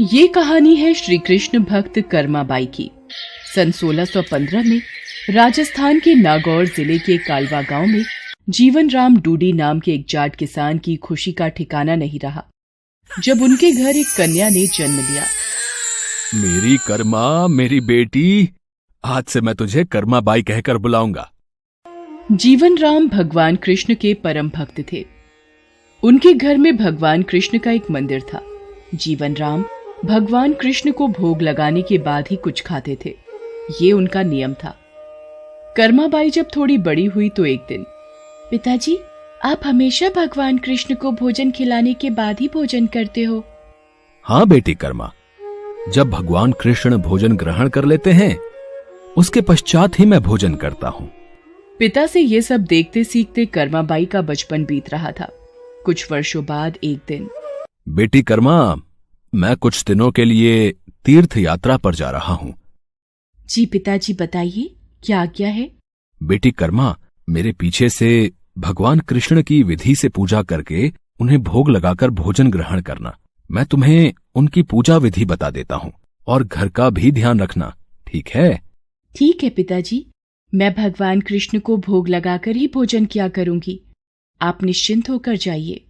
ये कहानी है श्री कृष्ण भक्त कर्माबाई की। सन 1615 में राजस्थान के नागौर जिले के कालवा गांव में जीवन राम डूडी नाम के एक जाट किसान की खुशी का ठिकाना नहीं रहा जब उनके घर एक कन्या ने जन्म लिया। मेरी कर्मा, मेरी बेटी, आज से मैं तुझे कर्माबाई कहकर बुलाऊंगा। जीवन राम भगवान कृष्ण के परम भक्त थे। उनके घर में भगवान कृष्ण का एक मंदिर था। जीवन राम भगवान कृष्ण को भोग लगाने के बाद ही कुछ खाते थे, ये उनका नियम था। कर्माबाई जब थोड़ी बड़ी हुई तो एक दिन, पिताजी, आप हमेशा भगवान कृष्ण को भोजन खिलाने के बाद ही भोजन करते हो? हाँ बेटी कर्मा, जब भगवान कृष्ण भोजन ग्रहण कर लेते हैं उसके पश्चात ही मैं भोजन करता हूँ। पिता से ये सब देखते सीखते कर्माबाई का बचपन बीत रहा था। कुछ वर्षों बाद एक दिन, बेटी कर्मा, मैं कुछ दिनों के लिए तीर्थ यात्रा पर जा रहा हूँ। जी पिताजी, बताइए क्या आज्ञा है? बेटी कर्मा, मेरे पीछे से भगवान कृष्ण की विधि से पूजा करके उन्हें भोग लगाकर भोजन ग्रहण करना। मैं तुम्हें उनकी पूजा विधि बता देता हूँ और घर का भी ध्यान रखना, ठीक है? ठीक है पिताजी, मैं भगवान कृष्ण को भोग लगाकर ही भोजन किया करूंगी। आप निश्चिंत होकर जाइए।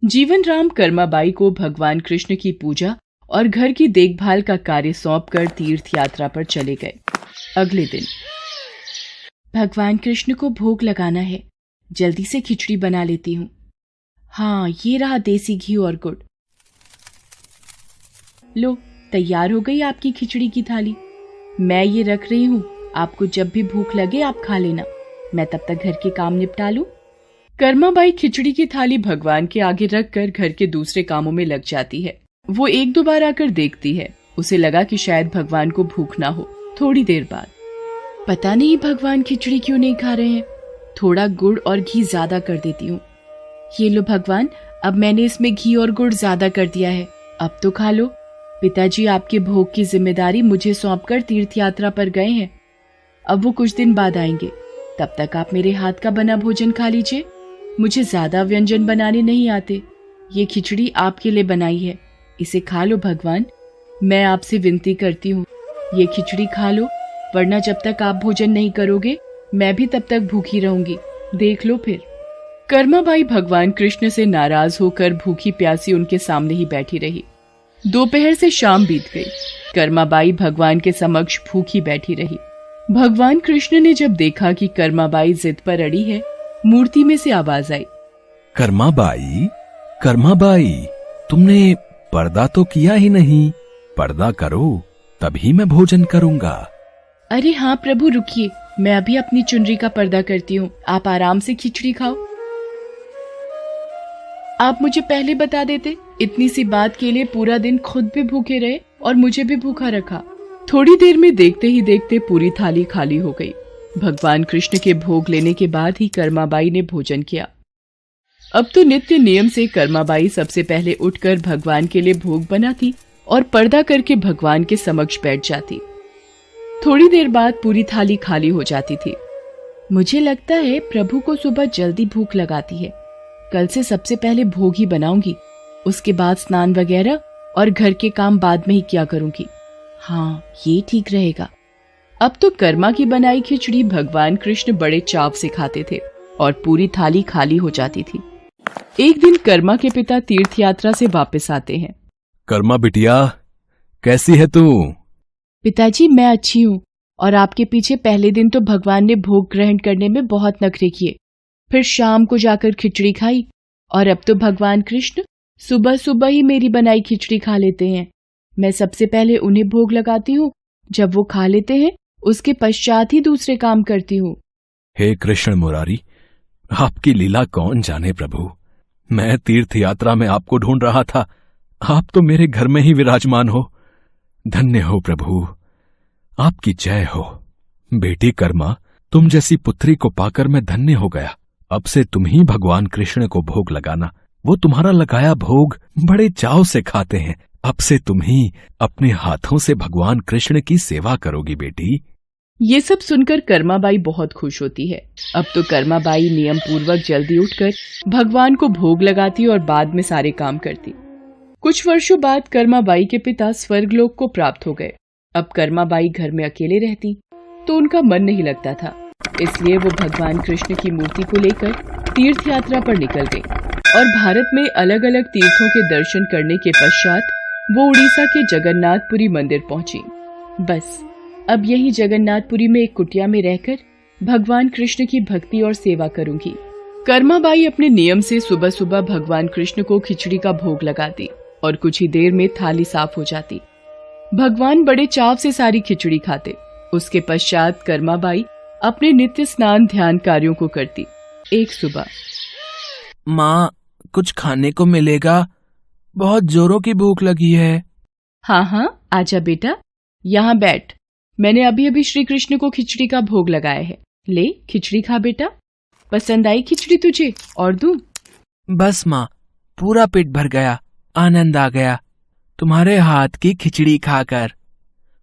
जीवन राम कर्माबाई को भगवान कृष्ण की पूजा और घर की देखभाल का कार्य सौंपकर तीर्थ यात्रा पर चले गए। अगले दिन, भगवान कृष्ण को भोग लगाना है, जल्दी से खिचड़ी बना लेती हूँ। हाँ, ये रहा देसी घी और गुड़। लो, तैयार हो गई आपकी खिचड़ी की थाली। मैं ये रख रही हूँ, आपको जब भी भूख लगे आप खा लेना। मैं तब तक घर के काम निपटा लूं। कर्माबाई खिचड़ी की थाली भगवान के आगे रखकर घर के दूसरे कामों में लग जाती है। वो एक दो बार आकर देखती है। उसे लगा कि शायद भगवान को भूख ना हो। थोड़ी देर बाद, पता नहीं भगवान खिचड़ी क्यों नहीं खा रहे हैं। थोड़ा गुड़ और घी ज्यादा कर देती हूँ। ये लो भगवान, अब मैंने इसमें घी और गुड़ ज्यादा कर दिया है, अब तो खा लो। पिताजी आपके भोग की जिम्मेदारी मुझे सौंपकर तीर्थ यात्रा पर गए हैं। अब वो कुछ दिन बाद आएंगे, तब तक आप मेरे हाथ का बना भोजन खा लीजिए। मुझे ज्यादा व्यंजन बनाने नहीं आते। ये खिचड़ी आपके लिए बनाई है, इसे खा लो भगवान। मैं आपसे विनती करती हूँ, ये खिचड़ी खा लो, वरना जब तक आप भोजन नहीं करोगे मैं भी तब तक भूखी रहूंगी। देख लो फिर। कर्माबाई भगवान कृष्ण से नाराज होकर भूखी प्यासी उनके सामने ही बैठी रही। दोपहर से शाम बीत गई। कर्माबाई भगवान के समक्ष भूखी बैठी रही। भगवान कृष्ण ने जब देखा कि कर्माबाई जिद पर अड़ी है, मूर्ति में से आवाज आई, कर्माबाई, कर्माबाई, तुमने पर्दा तो किया ही नहीं। पर्दा करो, तभी मैं भोजन करूंगा। अरे हाँ प्रभु, रुकिए, मैं अभी अपनी चुनरी का पर्दा करती हूँ। आप आराम से खिचड़ी खाओ। आप मुझे पहले बता देते, इतनी सी बात के लिए पूरा दिन खुद भी भूखे रहे और मुझे भी भूखा रखा। थोड़ी देर में देखते ही देखते पूरी थाली खाली हो गई। भगवान कृष्ण के भोग लेने के बाद ही कर्माबाई ने भोजन किया। अब तो नित्य नियम से कर्माबाई सबसे पहले उठकर भगवान के लिए भोग बनाती और पर्दा करके भगवान के समक्ष बैठ जाती। थोड़ी देर बाद पूरी थाली खाली हो जाती थी। मुझे लगता है प्रभु को सुबह जल्दी भूख लगाती है। कल से सबसे पहले भोग ही बनाऊंगी, उसके बाद स्नान वगैरह और घर के काम बाद में ही किया करूंगी। हाँ, ये ठीक रहेगा। अब तो कर्मा की बनाई खिचड़ी भगवान कृष्ण बड़े चाव से खाते थे और पूरी थाली खाली हो जाती थी। एक दिन कर्मा के पिता तीर्थ यात्रा से वापस आते हैं। कर्मा बिटिया, कैसी है तू? पिताजी, मैं अच्छी हूँ। और आपके पीछे पहले दिन तो भगवान ने भोग ग्रहण करने में बहुत नखरे किए, फिर शाम को जाकर खिचड़ी खाई और अब तो भगवान कृष्ण सुबह सुबह ही मेरी बनाई खिचड़ी खा लेते हैं। मैं सबसे पहले उन्हें भोग लगाती हूँ, जब वो खा लेते हैं उसके पश्चात ही दूसरे काम करती हूँ। हे कृष्ण मुरारी, आपकी लीला कौन जाने प्रभु। मैं तीर्थ यात्रा में आपको ढूंढ रहा था, आप तो मेरे घर में ही विराजमान हो। धन्य हो प्रभु, आपकी जय हो। बेटी कर्मा, तुम जैसी पुत्री को पाकर मैं धन्य हो गया। अब से तुम ही भगवान कृष्ण को भोग लगाना। वो तुम्हारा लगाया भोग बड़े चाव से खाते हैं। अब से तुम ही अपने हाथों से भगवान कृष्ण की सेवा करोगी बेटी। ये सब सुनकर कर्माबाई बहुत खुश होती है। अब तो कर्माबाई नियम पूर्वक जल्दी उठकर भगवान को भोग लगाती और बाद में सारे काम करती। कुछ वर्षों बाद कर्माबाई के पिता स्वर्गलोक को प्राप्त हो गए। अब कर्माबाई घर में अकेले रहती तो उनका मन नहीं लगता था, इसलिए वो भगवान कृष्ण की मूर्ति को लेकर तीर्थ यात्रा पर निकल गई और भारत में अलग अलग तीर्थों के दर्शन करने के पश्चात वो उड़ीसा के जगन्नाथपुरी मंदिर पहुंची। बस अब यही जगन्नाथपुरी में एक कुटिया में रहकर भगवान कृष्ण की भक्ति और सेवा करूंगी। कर्माबाई अपने नियम से सुबह सुबह भगवान कृष्ण को खिचड़ी का भोग लगाती और कुछ ही देर में थाली साफ हो जाती। भगवान बड़े चाव से सारी खिचड़ी खाते। उसके पश्चात कर्माबाई अपने नित्य स्नान ध्यान कार्यों को करती। एक सुबह, माँ कुछ खाने को मिलेगा? बहुत जोरों की भूख लगी है। हाँ हाँ आजा बेटा, यहाँ बैठ। मैंने अभी अभी श्री कृष्ण को खिचड़ी का भोग लगाया है। ले खिचड़ी खा बेटा। पसंद आई खिचड़ी तुझे? और दूं? बस माँ, पूरा पेट भर गया, आनंद आ गया तुम्हारे हाथ की खिचड़ी खाकर।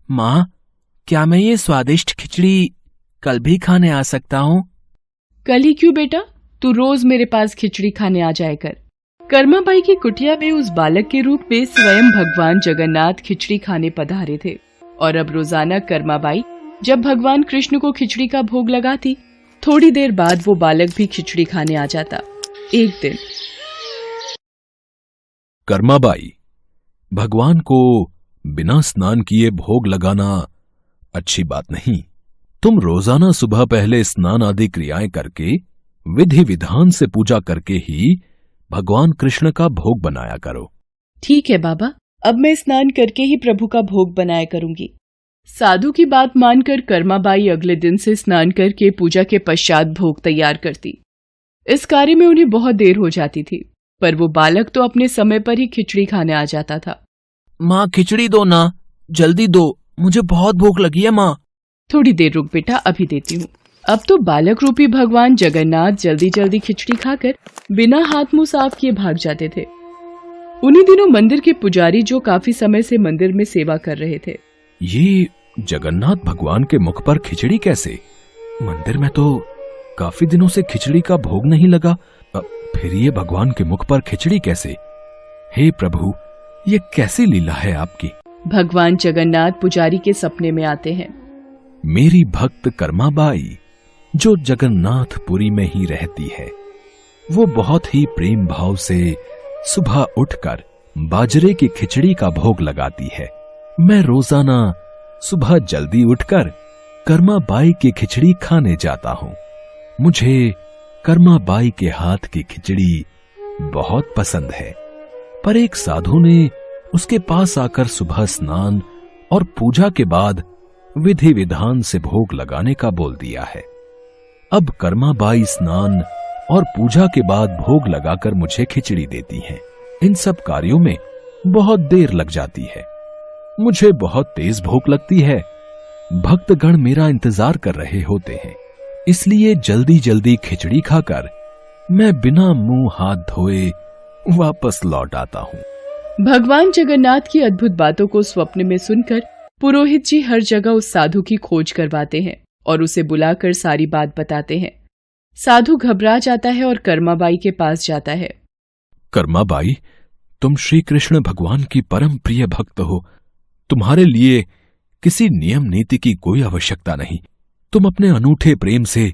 माँ, क्या मैं ये स्वादिष्ट खिचड़ी कल भी खाने आ सकता हूँ? कल ही क्यों बेटा, तू रोज मेरे पास खिचड़ी खाने आ जाया कर। कर्माबाई की कुटिया में उस बालक के रूप में स्वयं भगवान जगन्नाथ खिचड़ी खाने पधारे थे और अब रोजाना कर्माबाई जब भगवान कृष्ण को खिचड़ी का भोग लगाती, थोड़ी देर बाद वो बालक भी खिचड़ी खाने आ जाता। एक दिन कर्माबाई, भगवान को बिना स्नान किए भोग लगाना अच्छी बात नहीं। तुम रोजाना सुबह पहले स्नान आदि क्रियाएं करके विधि विधान से पूजा करके ही भगवान कृष्ण का भोग बनाया करो। ठीक है बाबा, अब मैं स्नान करके ही प्रभु का भोग बनाया करूंगी। साधु की बात मानकर कर्माबाई अगले दिन से स्नान करके पूजा के पश्चात भोग तैयार करती। इस कार्य में उन्हें बहुत देर हो जाती थी, पर वो बालक तो अपने समय पर ही खिचड़ी खाने आ जाता था। माँ खिचड़ी दो ना, जल्दी दो, मुझे बहुत भूख लगी है माँ। थोड़ी देर रुक बेटा, अभी देती हूँ। अब तो बालक रूपी भगवान जगन्नाथ जल्दी जल्दी खिचड़ी खाकर बिना हाथ मुंह साफ किए भाग जाते थे। उन्हीं दिनों मंदिर के पुजारी जो काफी समय से मंदिर में सेवा कर रहे थे, ये जगन्नाथ भगवान के मुख पर खिचड़ी कैसे? मंदिर में तो काफी दिनों से खिचड़ी का भोग नहीं लगा, फिर ये भगवान के मुख पर खिचड़ी कैसे? हे प्रभु, ये कैसी लीला है आपकी? भगवान जगन्नाथ पुजारी के सपने में आते हैं। मेरी भक्त कर्माबाई जो जगन्नाथपुरी में ही रहती है, वो बहुत ही प्रेम भाव से सुबह उठकर बाजरे की खिचड़ी का भोग लगाती है। मैं रोजाना सुबह जल्दी उठकर कर्माबाई की खिचड़ी खाने जाता हूँ। मुझे कर्माबाई के हाथ की खिचड़ी बहुत पसंद है। पर एक साधु ने उसके पास आकर सुबह स्नान और पूजा के बाद विधि विधान से भोग लगाने का बोल दिया है। अब कर्माबाई स्नान और पूजा के बाद भोग लगाकर मुझे खिचड़ी देती हैं। इन सब कार्यों में बहुत देर लग जाती है। मुझे बहुत तेज भूख लगती है। भक्तगण मेरा इंतजार कर रहे होते हैं, इसलिए जल्दी जल्दी खिचड़ी खाकर मैं बिना मुंह हाथ धोए वापस लौट आता हूँ। भगवान जगन्नाथ की अद्भुत बातों को स्वप्न में सुनकर पुरोहित जी हर जगह उस साधु की खोज करवाते हैं और उसे बुलाकर सारी बात बताते हैं। साधु घबरा जाता है और कर्माबाई के पास जाता है। कर्माबाई, तुम श्री कृष्ण भगवान की परम प्रिय भक्त हो। तुम्हारे लिए किसी नियम नीति की कोई आवश्यकता नहीं। तुम अपने अनूठे प्रेम से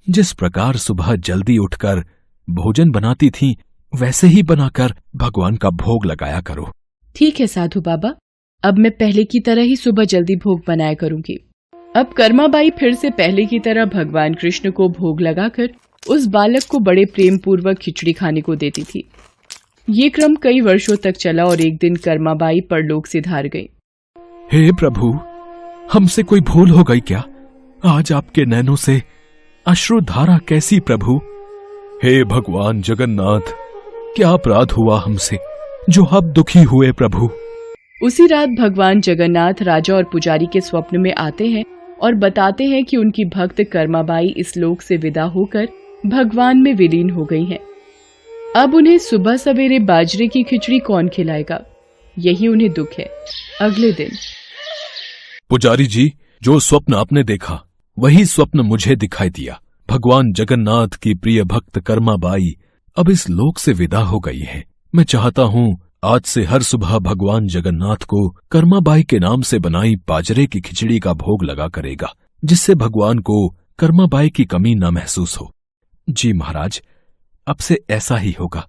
जिस प्रकार सुबह जल्दी उठकर भोजन बनाती थीं, वैसे ही बनाकर भगवान का भोग लगाया करो। ठीक है साधु बाबा, अब मैं पहले की तरह ही सुबह जल्दी भोग बनाया करूंगी। अब कर्माबाई फिर से पहले की तरह भगवान कृष्ण को भोग लगाकर उस बालक को बड़े प्रेम पूर्वक खिचड़ी खाने को देती थी। ये क्रम कई वर्षों तक चला और एक दिन कर्माबाई परलोक से धार गई। हे प्रभु, हमसे कोई भूल हो गई क्या? आज आपके नैनों से अश्रुधारा कैसी प्रभु? हे भगवान जगन्नाथ, क्या अपराध हुआ हमसे जो अब दुखी हुए प्रभु? उसी रात भगवान जगन्नाथ राजा और पुजारी के स्वप्न में आते हैं और बताते हैं कि उनकी भक्त कर्माबाई इस लोक से विदा होकर भगवान में विलीन हो गई हैं। अब उन्हें सुबह सवेरे बाजरे की खिचड़ी कौन खिलाएगा, यही उन्हें दुख है। अगले दिन, पुजारी जी, जो स्वप्न आपने देखा वही स्वप्न मुझे दिखाई दिया। भगवान जगन्नाथ की प्रिय भक्त कर्माबाई अब इस लोक से विदा हो गई है। मैं चाहता हूँ आज से हर सुबह भगवान जगन्नाथ को कर्माबाई के नाम से बनाई बाजरे की खिचड़ी का भोग लगा करेगा, जिससे भगवान को कर्माबाई की कमी न महसूस हो। जी महाराज, अब से ऐसा ही होगा।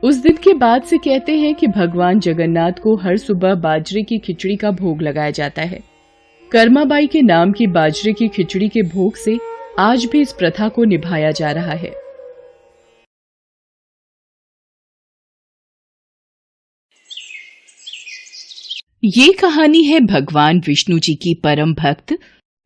उस दिन के बाद से कहते हैं कि भगवान जगन्नाथ को हर सुबह बाजरे की खिचड़ी का भोग लगाया जाता है। कर्माबाई के नाम की बाजरे की खिचड़ी के भोग से आज भी इस प्रथा को निभाया जा रहा है। ये कहानी है भगवान विष्णु जी की परम भक्त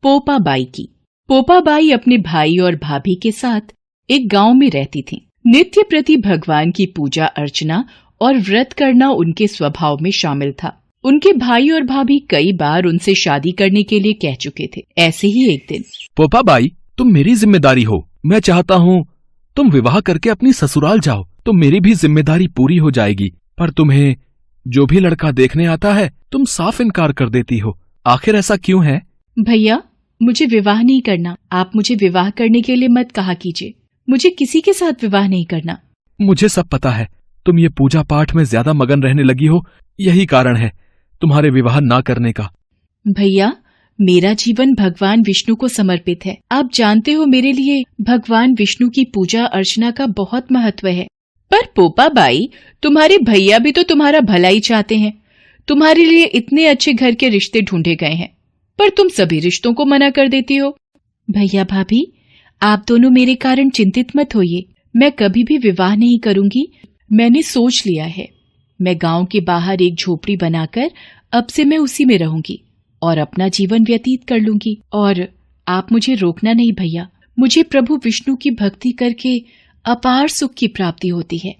पोपाबाई की। पोपाबाई अपने भाई और भाभी के साथ एक गांव में रहती थीं। नित्य प्रति भगवान की पूजा अर्चना और व्रत करना उनके स्वभाव में शामिल था। उनके भाई और भाभी कई बार उनसे शादी करने के लिए कह चुके थे। ऐसे ही एक दिन, पोपाबाई, तुम मेरी जिम्मेदारी हो। मैं चाहता हूँ तुम विवाह करके अपनी ससुराल जाओ, तो मेरी भी जिम्मेदारी पूरी हो जाएगी। पर तुम्हें जो भी लड़का देखने आता है तुम साफ इनकार कर देती हो। आखिर ऐसा क्यों है? भैया, मुझे विवाह नहीं करना। आप मुझे विवाह करने के लिए मत कहा कीजिए। मुझे किसी के साथ विवाह नहीं करना। मुझे सब पता है, तुम ये पूजा पाठ में ज्यादा मगन रहने लगी हो, यही कारण है तुम्हारे विवाह ना करने का। भैया, मेरा जीवन भगवान विष्णु को समर्पित है। आप जानते हो मेरे लिए भगवान विष्णु की पूजा अर्चना का बहुत महत्व है। पर पोपाबाई, तुम्हारे भैया भी तो तुम्हारा भला ही चाहते हैं। तुम्हारे लिए इतने अच्छे घर के रिश्ते ढूंढे गए हैं, पर तुम सभी रिश्तों को मना कर देती हो। भैया भाभी, आप दोनों मेरे कारण चिंतित मत होइए। मैं कभी भी विवाह नहीं करूंगी। मैंने सोच लिया है। मैं गांव के बाहर एक झोपड़ी बनाकर अब से मैं उसी में रहूंगी और अपना जीवन व्यतीत कर लूंगी। और आप मुझे रोकना नहीं भैया। मुझे प्रभु विष्णु की भक्ति करके अपार सुख की प्राप्ति होती है।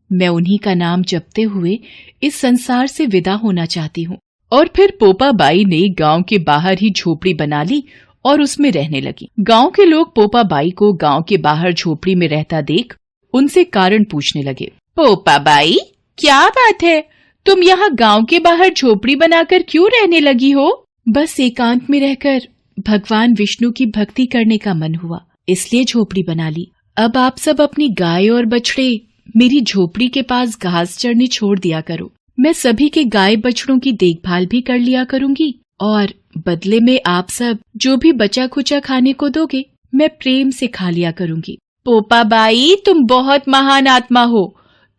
मैं उन्हीं का नाम जपते हुए इस संसार से विदा होना चाहती हूँ। और फिर पोपाबाई ने गांव के बाहर ही झोपड़ी बना ली और उसमें रहने लगी। गांव के लोग पोपाबाई को गांव के बाहर झोपड़ी में रहता देख उनसे कारण पूछने लगे। पोपाबाई, क्या बात है? तुम यहाँ गांव के बाहर झोपड़ी बनाकर क्यों रहने लगी हो? बस एकांत में रहकर भगवान विष्णु की भक्ति करने का मन हुआ, इसलिए झोपड़ी बना ली। अब आप सब अपनी गाय और बछड़े मेरी झोपड़ी के पास घास चरने छोड़ दिया करो। मैं सभी के गाय बछड़ों की देखभाल भी कर लिया करूंगी और बदले में आप सब जो भी बचा खुचा खाने को दोगे मैं प्रेम से खा लिया करूंगी। पोपाबाई, तुम बहुत महान आत्मा हो।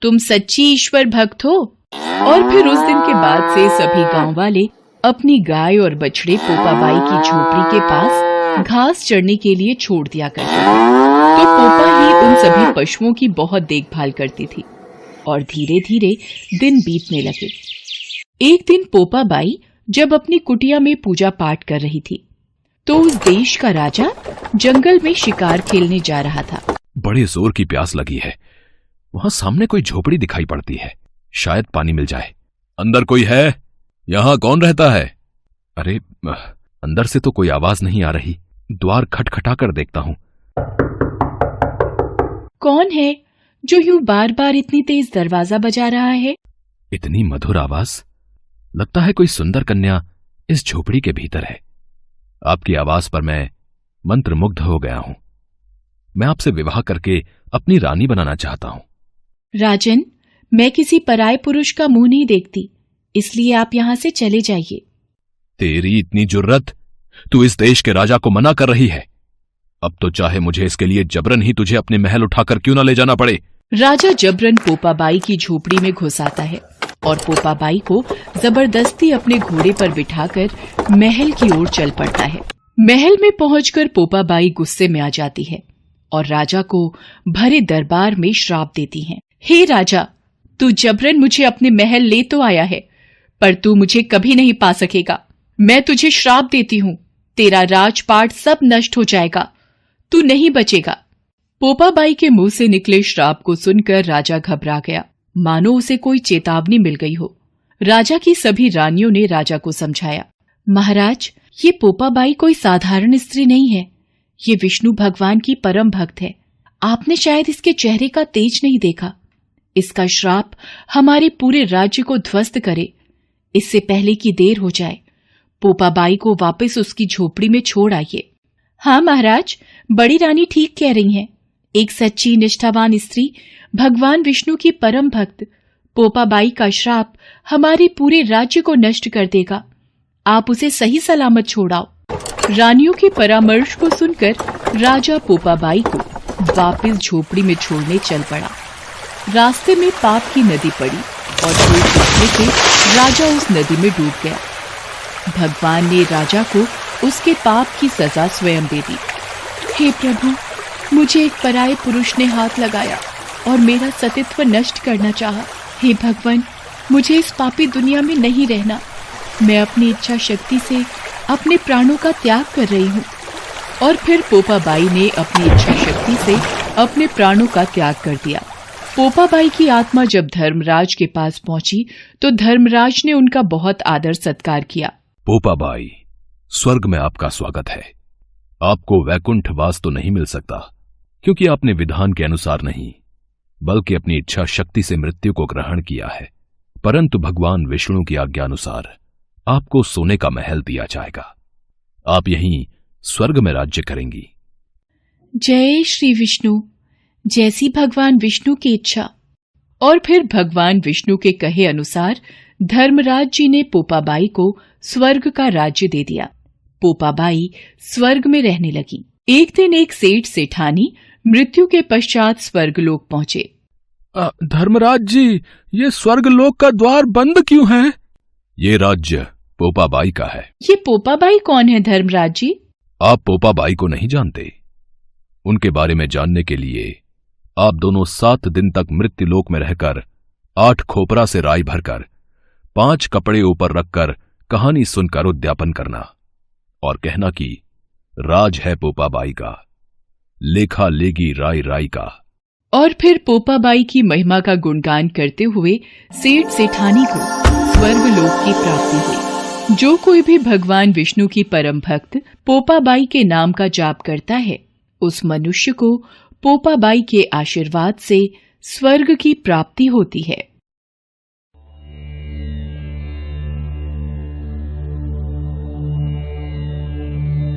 तुम सच्ची ईश्वर भक्त हो। और फिर उस दिन के बाद से सभी गांव वाले अपनी गाय और बछड़े पोपाबाई की झोपड़ी के पास घास चरने के लिए छोड़ दिया करते थे। तो पोपा ही उन सभी पशुओं की बहुत देखभाल करती थी और धीरे धीरे दिन बीतने लगे। एक दिन पोपाबाई जब अपनी कुटिया में पूजा पाठ कर रही थी तो उस देश का राजा जंगल में शिकार खेलने जा रहा था। बड़े जोर की प्यास लगी है। वहां सामने कोई झोपड़ी दिखाई पड़ती है, शायद पानी मिल जाए। अंदर कोई है? यहाँ कौन रहता है? अरे, अंदर से तो कोई आवाज नहीं आ रही। द्वार खटखटा कर देखता हूँ। कौन है जो यूं बार बार इतनी तेज दरवाजा बजा रहा है? इतनी मधुर आवाज, लगता है कोई सुंदर कन्या इस झोपड़ी के भीतर है। आपकी आवाज पर मैं मंत्रमुग्ध हो गया हूं। मैं आपसे विवाह करके अपनी रानी बनाना चाहता हूं। राजन, मैं किसी पराये पुरुष का मुंह नहीं देखती, इसलिए आप यहाँ से चले जाइए। तेरी इतनी जुर्रत, तू इस देश के राजा को मना कर रही है। अब तो चाहे मुझे इसके लिए जबरन ही तुझे अपने महल उठाकर क्यों न ले जाना पड़े। राजा जबरन पोपाबाई की झोपड़ी में घुस आता है और पोपाबाई को जबरदस्ती अपने घोड़े पर बिठाकर महल की ओर चल पड़ता है। महल में पहुंचकर पोपाबाई गुस्से में आ जाती है और राजा को भरे दरबार में श्राप देती है। हे राजा, तू जबरन मुझे अपने महल ले तो आया है, पर तू मुझे कभी नहीं पा सकेगा। मैं तुझे श्राप देती हूँ, तेरा राजपाट सब नष्ट हो जाएगा, तू नहीं बचेगा। पोपाबाई के मुंह से निकले श्राप को सुनकर राजा घबरा गया, मानो उसे कोई चेतावनी मिल गई हो। राजा की सभी रानियों ने राजा को समझाया, महाराज, ये पोपाबाई कोई साधारण स्त्री नहीं है, ये विष्णु भगवान की परम भक्त है। आपने शायद इसके चेहरे का तेज नहीं देखा। इसका श्राप हमारे पूरे राज्य को ध्वस्त करे। इससे पहले कि देर हो जाए, पोपाबाई को वापस उसकी झोपड़ी में छोड़ आइए। हाँ महाराज, बड़ी रानी ठीक कह रही हैं। एक सच्ची निष्ठावान स्त्री, भगवान विष्णु की परम भक्त पोपाबाई का श्राप हमारे पूरे राज्य को नष्ट कर देगा। आप उसे सही सलामत छोड़ाओ। रानियों के परामर्श को सुनकर राजा पोपाबाई को वापस झोपड़ी में छोड़ने चल पड़ा। रास्ते में पाप की नदी पड़ी और डूब जाने से राजा उस नदी में डूब गया। भगवान ने राजा को उसके पाप की सजा स्वयं दे दी। हे प्रभु, मुझे एक पराये पुरुष ने हाथ लगाया और मेरा सतीत्व नष्ट करना चाहा। हे भगवान, मुझे इस पापी दुनिया में नहीं रहना। मैं अपनी इच्छा शक्ति से अपने प्राणों का त्याग कर रही हूँ। और फिर पोपाबाई ने अपनी इच्छा शक्ति से अपने प्राणों का त्याग कर दिया। पोपाबाई की आत्मा जब धर्मराज के पास पहुंची तो धर्मराज ने उनका बहुत आदर सत्कार किया। पोपाबाई, स्वर्ग में आपका स्वागत है। आपको वैकुंठ वास तो नहीं मिल सकता, क्योंकि आपने विधान के अनुसार नहीं बल्कि अपनी इच्छा शक्ति से मृत्यु को ग्रहण किया है। परंतु भगवान विष्णु की आज्ञानुसार आपको सोने का महल दिया जाएगा। आप यहीं स्वर्ग में राज्य करेंगी। जय श्री विष्णु, जैसी भगवान विष्णु की इच्छा। और फिर भगवान विष्णु के कहे अनुसार धर्मराज जी ने पोपाबाई को स्वर्ग का राज्य दे दिया। पोपाबाई स्वर्ग में रहने लगी। एक दिन एक सेठ सेठानी मृत्यु के पश्चात स्वर्गलोक पहुंचे। धर्मराज जी, ये स्वर्गलोक का द्वार बंद क्यों है? ये राज्य पोपाबाई का है। ये पोपाबाई कौन है धर्मराज जी? आप पोपाबाई को नहीं जानते? उनके बारे में जानने के लिए आप दोनों 7 दिन तक मृत्युलोक में रहकर 8 खोपरा से राई भरकर 5 कपड़े ऊपर रखकर कहानी सुनकर उद्यापन करना और कहना कि राज है पोपाबाई का, लेखा लेगी राई राई का। और फिर पोपाबाई की महिमा का गुणगान करते हुए सेठ सेठानी को स्वर्गलोक की प्राप्ति हुई। जो कोई भी भगवान विष्णु की परम भक्त पोपाबाई के नाम का जाप करता है, उस मनुष्य को पोपाबाई के आशीर्वाद से स्वर्ग की प्राप्ति होती है।